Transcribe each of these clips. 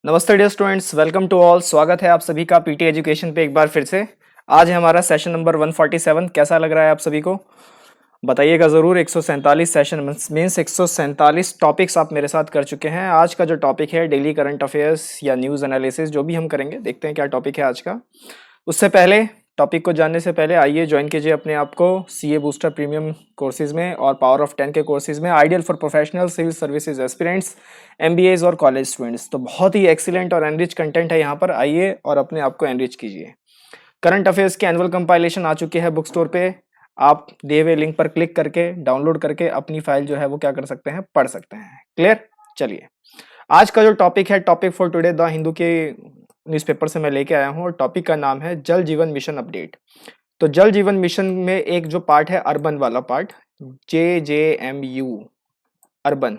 नमस्ते dear students, welcome to all. स्वागत है आप सभी का पीटी एजुकेशन पे एक बार फिर से। आज है हमारा सेशन नंबर 147। कैसा लग रहा है आप सभी को? बताइएगा ज़रूर। 147 सेशन मीन्स 147 टॉपिक्स आप मेरे साथ कर चुके हैं। आज का जो टॉपिक है डेली करंट अफेयर्स या न्यूज़ एनालिसिस, जो भी हम करेंगे, देखते हैं क्या टॉपिक है आज का। उससे पहले, टॉपिक को जानने से पहले आइए ज्वाइन कीजिए अपने आप को सीए बूस्टर प्रीमियम कोर्सेज में और पावर ऑफ 10 के कोर्सेज में, ideal for professional civil services aspirants, MBAs और कॉलेज स्टूडेंट्स। तो बहुत ही एक्सीलेंट और एनरिच कंटेंट है यहाँ पर। आइए और अपने आप को एनरिच कीजिए। करंट अफेयर्स के एनुअल कंपाइलेशन आ चुके हैं बुक स्टोर पे। आप दिए हुए लिंक पर क्लिक करके डाउनलोड करके अपनी फाइल जो है वो क्या कर सकते हैं, पढ़ सकते हैं। क्लियर? चलिए, आज का जो टॉपिक है, topic for today the Hindu के न्यूज़पेपर से मैं लेके आया हूँ और टॉपिक का नाम है जल जीवन मिशन अपडेट। तो जल जीवन मिशन में एक जो पार्ट है अर्बन वाला पार्ट, JJMU अर्बन,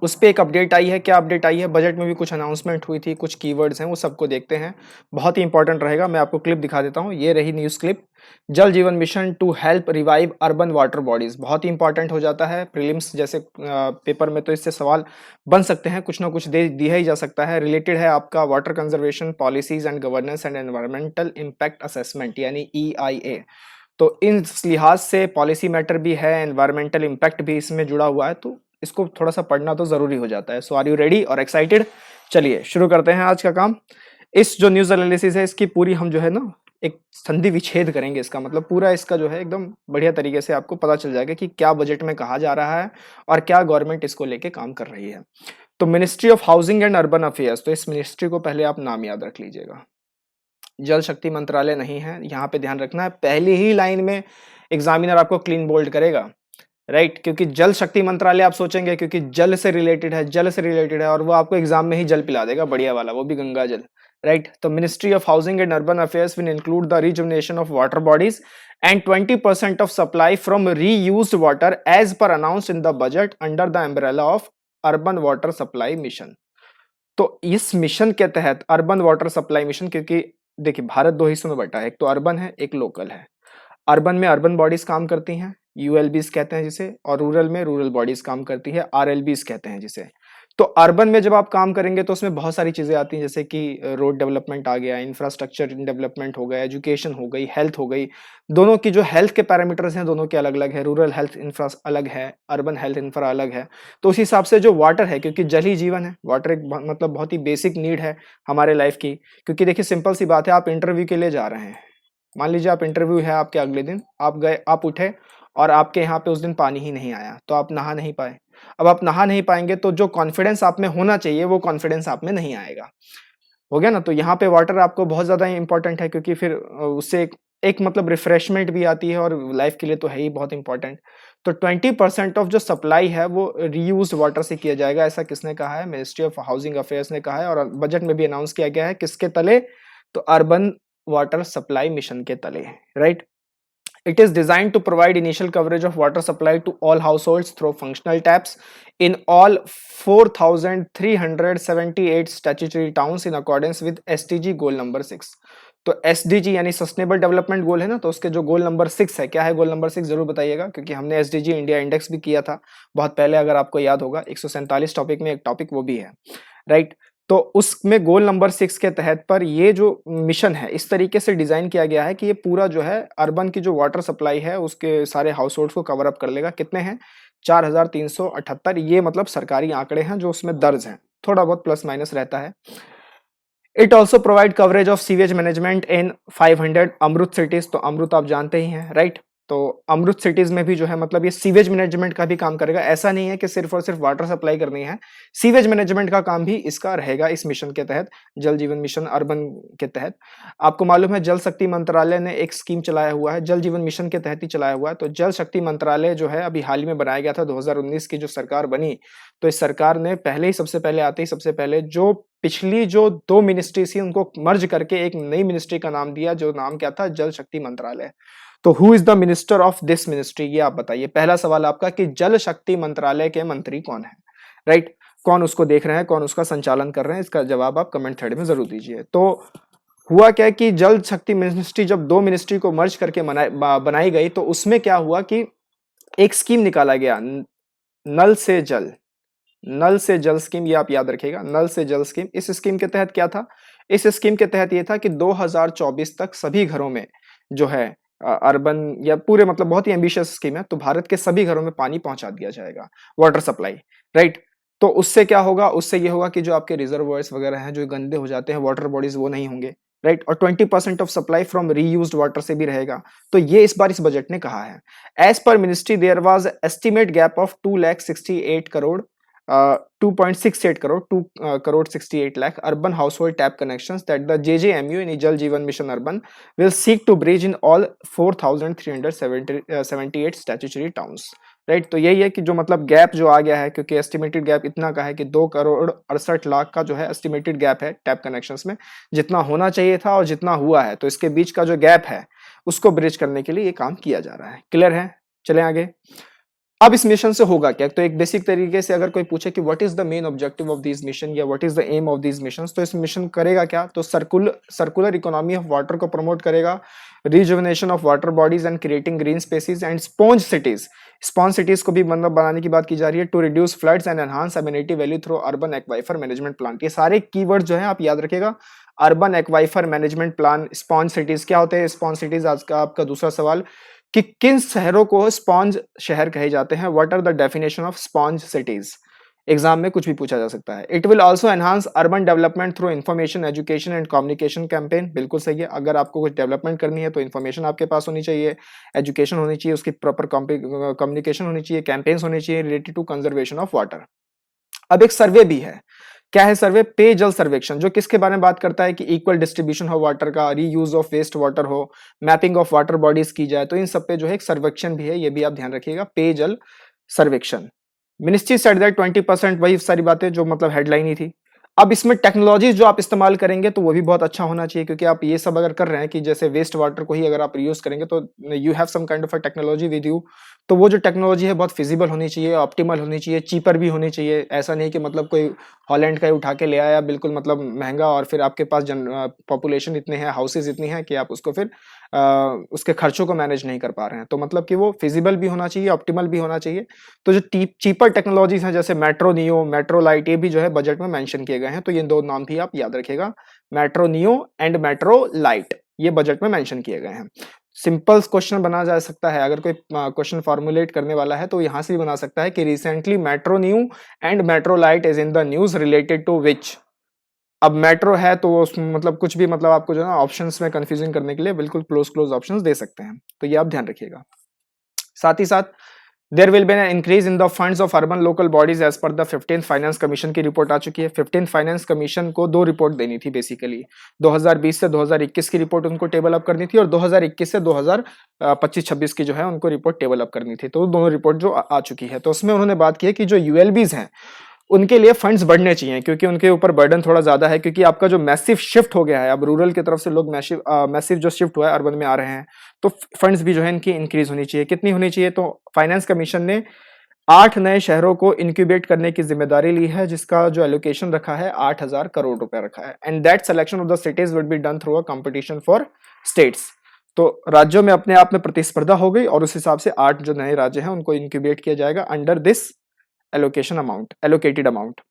उस पे एक अपडेट आई है। क्या अपडेट आई है? बजट में भी कुछ अनाउंसमेंट हुई थी, कुछ कीवर्ड्स हैं, वो सबको देखते हैं। बहुत ही इंपॉर्टेंट रहेगा। मैं आपको क्लिप दिखा देता हूँ। ये रही news clip. Jal Jeevan mission to help revive urban water bodies. बहुत ही इंपॉर्टेंट हो जाता है प्रीलिम्स जैसे पेपर में, तो इससे सवाल बन सकते हैं, कुछ ना कुछ दे दिया ही जा सकता है। रिलेटेड है आपका water conservation policies and governance and environmental impact assessment यानी EIA। तो इन लिहाज से पॉलिसी मैटर भी है, एनवायरमेंटल इम्पैक्ट भी इसमें जुड़ा हुआ है, तो इसको थोड़ा सा पढ़ना तो जरूरी हो जाता है। सो आर यू रेडी और एक्साइटेड? चलिए शुरू करते हैं आज का काम। इस जो न्यूज एनालिसिस है, इसकी पूरी हम जो है ना एक संधि विच्छेद करेंगे। इसका मतलब पूरा इसका जो है एकदम बढ़िया तरीके से आपको पता चल जाएगा कि क्या बजट में कहा जा रहा है और क्या गवर्नमेंट इसको लेके काम कर रही है। तो ministry of housing and urban affairs, तो इस मिनिस्ट्री को पहले आप नाम याद रख लीजिएगा। जल शक्ति मंत्रालय नहीं है, यहाँ पे ध्यान रखना है। पहली ही लाइन में एग्जामिनर आपको क्लीन बोल्ड करेगा, राइट? क्योंकि जल शक्ति मंत्रालय आप सोचेंगे क्योंकि जल से रिलेटेड है, जल से रिलेटेड है, और वो आपको एग्जाम में ही जल पिला देगा, बढ़िया वाला, वो भी गंगा जल, राइट? तो ministry of housing and urban affairs will include the rejuvenation of water bodies and 20% of supply from reused water as per announced in the budget under the umbrella of urban water supply mission. तो इस mission के तहत urban water supply mission, क्योंकि देखिए भारत दो हिस्सों में बटा है, एक तो अर्बन है, एक लोकल है। अर्बन में अर्बन बॉडीज काम करती हैं, ULBs कहते हैं जिसे, और रूरल में रूरल बॉडीज काम करती है, RLBs कहते हैं जिसे। तो अर्बन में जब आप काम करेंगे तो उसमें बहुत सारी चीजें आती हैं, जैसे कि रोड डेवलपमेंट आ गया, इंफ्रास्ट्रक्चर डेवलपमेंट हो गया, एजुकेशन हो गई, हेल्थ हो गई। दोनों की जो हेल्थ के पैरामीटर्स हैं दोनों के अलग अलग है। रूरल हेल्थ इंफ्रा अलग है, अर्बन हेल्थ इंफ्रा अलग है। तो उस हिसाब से जो वाटर है, क्योंकि जल ही जीवन है, वाटर एक मतलब बहुत ही बेसिक नीड है हमारे लाइफ की। क्योंकि देखिए सिंपल सी बात है, आप इंटरव्यू के लिए जा रहे हैं, मान लीजिए आप इंटरव्यू है आपके, अगले दिन आप गए, आप उठे और आपके यहाँ पे उस दिन पानी ही नहीं आया, तो आप नहा नहीं पाए। अब आप नहा नहीं पाएंगे तो जो कॉन्फिडेंस आप में होना चाहिए वो कॉन्फिडेंस आप में नहीं आएगा। हो गया ना? तो यहाँ पे वाटर आपको बहुत ज्यादा इंपॉर्टेंट है, क्योंकि फिर उससे एक मतलब रिफ्रेशमेंट भी आती है और लाइफ के लिए तो है ही बहुत इंपॉर्टेंट। तो 20% ऑफ जो सप्लाई है वो रीयूज वाटर से किया जाएगा, ऐसा किसने कहा है? मिनिस्ट्री ऑफ हाउसिंग अफेयर्स ने कहा है, और बजट में भी अनाउंस किया गया है। किसके तले? तो अर्बन वाटर सप्लाई मिशन के तले, right? It is designed to provide initial coverage of water supply to all households through functional taps in all 4,378 statutory towns in accordance with SDG goal number 6। तो SDG यानी sustainable development goal है ना, तो उसके जो goal number 6 है, क्या है गोल नंबर 6 जरूर बताइएगा, क्योंकि हमने SDG इंडिया इंडेक्स भी किया था बहुत पहले, अगर आपको याद होगा। 147 टॉपिक में एक टॉपिक वो भी है, राइट? तो उसमें गोल नंबर 6 के तहत पर ये जो मिशन है इस तरीके से डिजाइन किया गया है कि ये पूरा जो है अर्बन की जो वाटर सप्लाई है उसके सारे हाउस होल्ड्स को कवर अप कर लेगा। कितने हैं? 4,378। ये मतलब सरकारी आंकड़े हैं जो उसमें दर्ज हैं, थोड़ा बहुत प्लस माइनस रहता है। It also provide coverage of sewage management in 500 Amrut cities. तो अमृत आप जानते ही हैं, राइट? तो अमृत सिटीज में भी जो है मतलब ये सीवेज मैनेजमेंट का भी काम करेगा। ऐसा नहीं है कि सिर्फ और सिर्फ वाटर सप्लाई करनी है, सीवेज मैनेजमेंट का काम भी इसका रहेगा इस मिशन के तहत, जल जीवन मिशन अर्बन के तहत। आपको मालूम है जल शक्ति मंत्रालय ने एक स्कीम चलाया हुआ है, जल जीवन मिशन के तहत ही चलाया हुआ है। तो जल शक्ति मंत्रालय जो है अभी हाल ही में बनाया गया था, 2019 की जो सरकार बनी, तो इस सरकार ने पहले ही सबसे पहले आते ही सबसे पहले जो पिछली जो 2 मिनिस्ट्री थी उनको मर्ज करके एक नई मिनिस्ट्री का नाम दिया, जो नाम क्या था? जल शक्ति मंत्रालय। तो who is the minister of this ministry, ये आप बताइए। पहला सवाल आपका कि जल शक्ति मंत्रालय के मंत्री कौन है, राइट? कौन उसको देख रहे हैं, कौन उसका संचालन कर रहे हैं? इसका जवाब आप कमेंट थ्रेड में जरूर दीजिए। तो हुआ क्या कि जल शक्ति मिनिस्ट्री जब 2 मिनिस्ट्री को मर्ज करके बनाई गई, तो उसमें क्या हुआ कि एक स्कीम निकाला गया, नल से जल, नल से जल स्कीम, ये आप याद रखिएगा, नल से जल स्कीम। इस स्कीम के तहत क्या था, इस स्कीम के तहत ये था कि 2024 तक सभी घरों में जो है अर्बन या पूरे मतलब बहुत ही एम्बिशियस स्कीम है, तो भारत के सभी घरों में पानी पहुंचा दिया जाएगा, वाटर सप्लाई, राइट। तो उससे क्या होगा, उससे ये होगा कि जो आपके रिजर्वोयर्स वगैरह हैं जो गंदे हो जाते हैं, वाटर बॉडीज, वो नहीं होंगे, राइट। और 20% of supply from reused water से भी रहेगा। तो ये इस बार इस बजट ने कहा है। As per ministry there was estimate gap of 2,68 crore 2.68 crore, 2 crore 68 lakh urban household tap connections that the JJMU in Jal Jeevan Mission Urban will seek to bridge in all 4,378 statutory towns, right. तो यही है कि जो मतलब gap जो आ गया है, क्योंकि एस्टिमेटेड गैप इतना का है कि 2 करोड़ 68 लाख का जो है एस्टिमेटेड गैप है टैप कनेक्शंस में, जितना होना चाहिए था और जितना हुआ है, तो इसके बीच का जो गैप है उसको ब्रिज करने के लिए ये काम किया जा रहा है। क्लियर है, चले आगे। अब इस मिशन से होगा क्या, तो एक बेसिक तरीके से अगर कोई पूछे कि what is the main objective of this mission या what is the aim of this missions, तो इस मिशन करेगा क्या, तो सर्कुलर इकोनॉमी ऑफ वाटर को प्रमोट करेगा, rejuvenation of water bodies and creating green spaces and sponge cities, sponge cities को भी मतलब बनाने की बात की जा रही है, to reduce floods and enhance amenity value through urban aquifer management plan. ये सारे कीवर्ड जो है आप याद रखिएगा, urban aquifer management plan, sponge cities. क्या होते हैं स्पॉन्ज सिटीज, आज का आपका दूसरा सवाल, कि किन शहरों को स्पॉन्ज शहर कहे जाते हैं, what are the definition of sponge cities. Exam में कुछ भी पूछा जा सकता है। It will also enhance urban development through information education and communication campaign. बिल्कुल सही है, अगर आपको कुछ डेवलपमेंट करनी है तो इन्फॉर्मेशन आपके पास होनी चाहिए, एजुकेशन होनी चाहिए, उसकी प्रॉपर कम्युनिकेशन होनी चाहिए, कैंपेन्स होनी चाहिए related to conservation of water. अब एक सर्वे भी है, क्या है सर्वे, पेयजल सर्वेक्षण, जो किसके बारे में बात करता है कि इक्वल डिस्ट्रीब्यूशन हो वाटर का, रीयूज ऑफ वेस्ट वाटर हो, मैपिंग ऑफ वाटर बॉडीज की जाए, तो इन सब पे जो है एक सर्वेक्षण भी है, ये भी आप ध्यान रखिएगा, पेयजल सर्वेक्षण। मिनिस्ट्री सेड दैट 20%, वही सारी बातें जो मतलब हेडलाइन ही थी। अब इसमें टेक्नोलॉजी जो आप इस्तेमाल करेंगे तो वो भी बहुत अच्छा होना चाहिए, क्योंकि आप ये सब अगर कर रहे हैं कि जैसे वेस्ट वाटर को ही अगर आप यूज करेंगे तो you have some kind of a technology with you, तो वो जो टेक्नोलॉजी है बहुत फिजिबल होनी चाहिए, ऑप्टिमल होनी चाहिए, चीपर भी होनी चाहिए। ऐसा नहीं कि मतलब कोई हॉलैंड का ही उठा के ले आया बिल्कुल मतलब महंगा, और फिर आपके पास पॉपुलेशन इतने हैं, हाउसेज इतनी हैं कि आप उसको फिर उसके खर्चों को मैनेज नहीं कर पा रहे हैं। तो मतलब कि वो फिजिबल भी होना चाहिए, ऑप्टिमल भी होना चाहिए। तो जो चीपर टेक्नोलॉजीज हैं जैसे मेट्रो नियो, मेट्रो लाइट, ये भी जो है बजट में मेंशन किए गए हैं, तो ये दो नाम भी आप याद रखिएगा, metro neo and metro light, ये बजट में मेंशन किए गए हैं। सिंपल क्वेश्चन बना जा सकता है, अगर कोई क्वेश्चन फॉर्मुलेट करने वाला है तो यहां से भी बना सकता है कि recently metro neo and metro lite is in the news related to which. अब मेट्रो है तो मतलब कुछ भी मतलब आपको जो है ना ऑप्शंस में कंफ्यूजन करने के लिए बिल्कुल क्लोज ऑप्शंस दे सकते हैं, तो ये आप ध्यान रखिएगा। साथ ही साथ there will be an increase in the funds of urban local bodies as per the 15th finance commission की रिपोर्ट आ चुकी है। 15th फाइनेंस कमीशन को दो रिपोर्ट देनी थी बेसिकली, 2020 से 2021 की रिपोर्ट उनको टेबल अप करनी थी, और 2021 से 2025-26 की जो है उनको रिपोर्ट टेबल अप करनी थी। तो दोनों रिपोर्ट जो आ चुकी है, तो उसमें उन्होंने बात की है कि जो यूएलबीज हैं उनके लिए फंड्स बढ़ने चाहिए, क्योंकि उनके ऊपर बर्डन थोड़ा ज्यादा है, क्योंकि आपका जो मैसिव शिफ्ट हो गया है, अब रूरल की तरफ से लोग मैसिव जो शिफ्ट हुआ है अर्बन में आ रहे हैं, तो फंड्स भी जो है इनकी इंक्रीज होनी चाहिए। कितनी होनी चाहिए, तो फाइनेंस कमीशन ने 8 नए शहरों को इंक्यूबेट करने की जिम्मेदारी ली है, जिसका जो एलोकेशन रखा है 8,000 करोड़ रुपए रखा है, and that selection of the cities would be done through a competition for states. तो राज्यों में अपने आप में प्रतिस्पर्धा हो गई, और उस हिसाब से 8 जो नए राज्य हैं उनको इंक्यूबेट किया जाएगा अंडर दिस एलोकेटेड अमाउंट।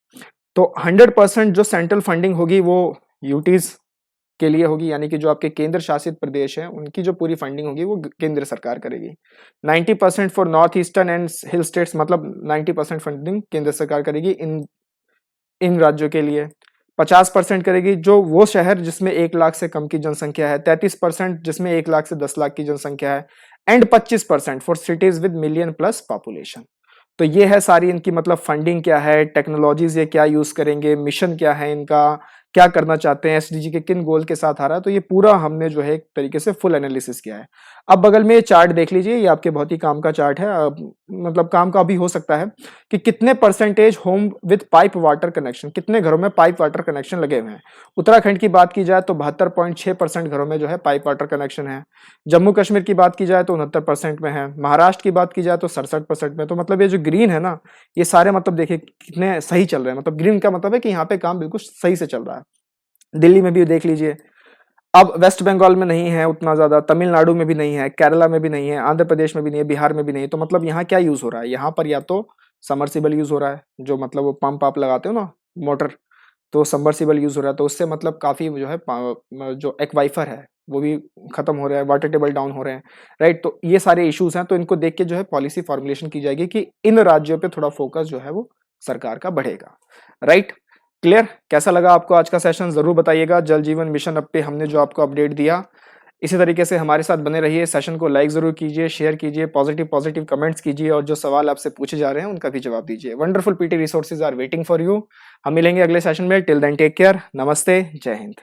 तो 100% जो सेंट्रल फंडिंग होगी वो यूटीज के लिए होगी, यानी कि जो आपके केंद्र शासित प्रदेश हैं उनकी जो पूरी फंडिंग होगी वो केंद्र सरकार करेगी। 90% for north eastern and hill states, मतलब 90% फंडिंग केंद्र सरकार करेगी इन राज्यों के लिए। 50% करेगी जो वो शहर जिसमें 1 लाख से कम की जनसंख्या है, 33% जिसमें 1 लाख से 10 लाख की जनसंख्या है, and 25% for cities with million plus population. तो ये है सारी इनकी मतलब फंडिंग क्या है, टेक्नोलॉजीज ये क्या यूज करेंगे, मिशन क्या है इनका, क्या करना चाहते हैं, एसडीजी के किन गोल के साथ आ रहा है, तो ये पूरा हमने जो है एक तरीके से फुल एनालिसिस किया है। अब बगल में ये चार्ट देख लीजिए, ये आपके बहुत ही काम का चार्ट है, मतलब काम का भी हो सकता है कि कितने percentage home with pipe water connection, कितने घरों में पाइप वाटर कनेक्शन लगे हुए हैं। उत्तराखंड की बात की जाए तो 72.6% घरों में जो है पाइप वाटर कनेक्शन है। जम्मू कश्मीर की बात की जाए तो 69% में है। महाराष्ट्र की बात की जाए तो 67% में। तो मतलब ये जो ग्रीन है ना, ये सारे मतलब देखिए कितने सही चल रहे हैं, मतलब ग्रीन का मतलब है कि यहाँ पे काम बिल्कुल सही से चल रहा है। दिल्ली में भी देख लीजिए, अब वेस्ट बंगाल में नहीं है उतना ज्यादा, तमिलनाडु में भी नहीं है, केरला में भी नहीं है, आंध्र प्रदेश में भी नहीं है, बिहार में भी नहीं है। तो मतलब यहाँ क्या यूज हो रहा है, यहाँ पर या तो सबमर्सिबल यूज हो रहा है, जो मतलब वो पंप आप लगाते हो ना मोटर, तो सबमर्सिबल यूज हो रहा है, तो उससे मतलब काफी जो है जो एक्वाइफर है वो भी खत्म हो रहा है, वाटर टेबल डाउन हो रहे हैं, राइट। तो ये सारे इश्यूज हैं, तो इनको देख के जो है पॉलिसी फॉर्मुलेशन की जाएगी कि इन राज्यों पे थोड़ा फोकस जो है वो सरकार का बढ़ेगा, राइट। क्लियर? कैसा लगा आपको आज का सेशन जरूर बताइएगा। जल जीवन मिशन अप पे हमने जो आपको अपडेट दिया, इसी तरीके से हमारे साथ बने रहिए। सेशन को लाइक जरूर कीजिए, शेयर कीजिए, पॉजिटिव पॉजिटिव कमेंट्स कीजिए, और जो सवाल आपसे पूछे जा रहे हैं उनका भी जवाब दीजिए। Wonderful PT resources are waiting for you. हम मिलेंगे अगले सेशन में। टिल देन टेक केयर, नमस्ते, जय हिंद।